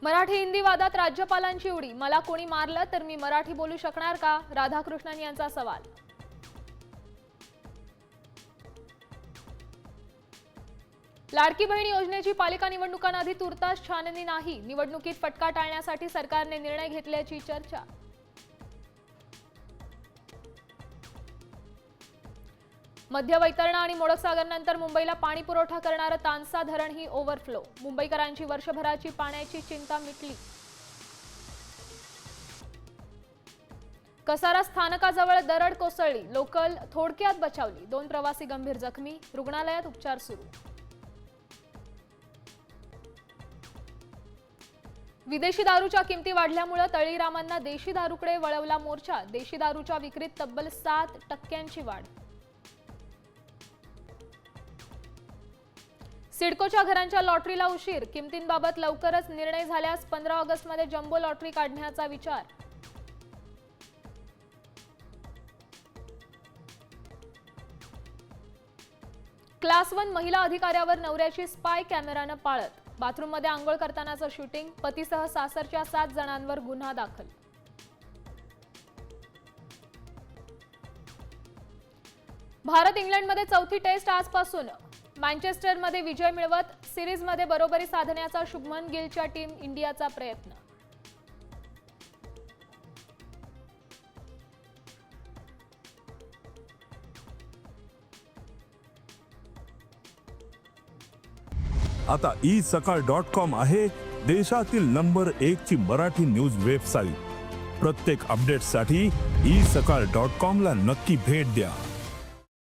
मराठी हिंदी वादात राज्यपालांची उडी। मला कोणी मारलं तर मी मराठी बोलू शकणार का? राधाकृष्णन यांचा सवाल। लाडकी बहीण योजनेची पालिका निवडणुकांआधी तुर्तास छाननी नाही। निवडणुकीत फटका टाळण्यासाठी सरकारने निर्णय घेतल्याची चर्चा। मध्य वैतरणा आणि मोडकसागरनंतर मुंबईला पाणी पुरवठा करणारं तानसा धरण ही ओव्हरफ्लो। मुंबईकरांची वर्षभराची पाण्याची चिंता मिटली। कसारा स्थानकाजवळ दरड कोसळली। लोकल थोडक्यात बचावली। 2 प्रवासी गंभीर जखमी। रुग्णालयात उपचार सुरू। विदेशी दारूच्या किमती वाढल्यामुळे तळीरामांना देशी दारूकडे वळवला मोर्चा। देशी दारूच्या विक्रीत तब्बल 7% वाढ। सिडकोच्या घरांच्या लॉटरीला उशीर। किमतींबाबत लवकरच निर्णय झाल्यास 15 ऑगस्टमध्ये जम्बो लॉटरी काढण्याचा विचार। क्लास 1 महिला अधिकाऱ्यावर नवऱ्याची स्पाय कॅमेरानं पाळत। बाथरूममध्ये आंघोळ करतानाचं शूटिंग। पतीसह सासरच्या 7 जणांवर गुन्हा दाखल। भारत इंग्लंडमध्ये चौथी टेस्ट आजपासून। मँचेस्टरमध्ये विजय मिळवत सिरीजमध्ये बरोबरी साधण्याचा शुभमन गिलच्या टीम इंडियाचा प्रयत्न। आता isakal.com आहे देशातील नंबर 1 ची मराठी न्यूज वेबसाईट। प्रत्येक अपडेटसाठी isakal.com ला नक्की भेट द्या।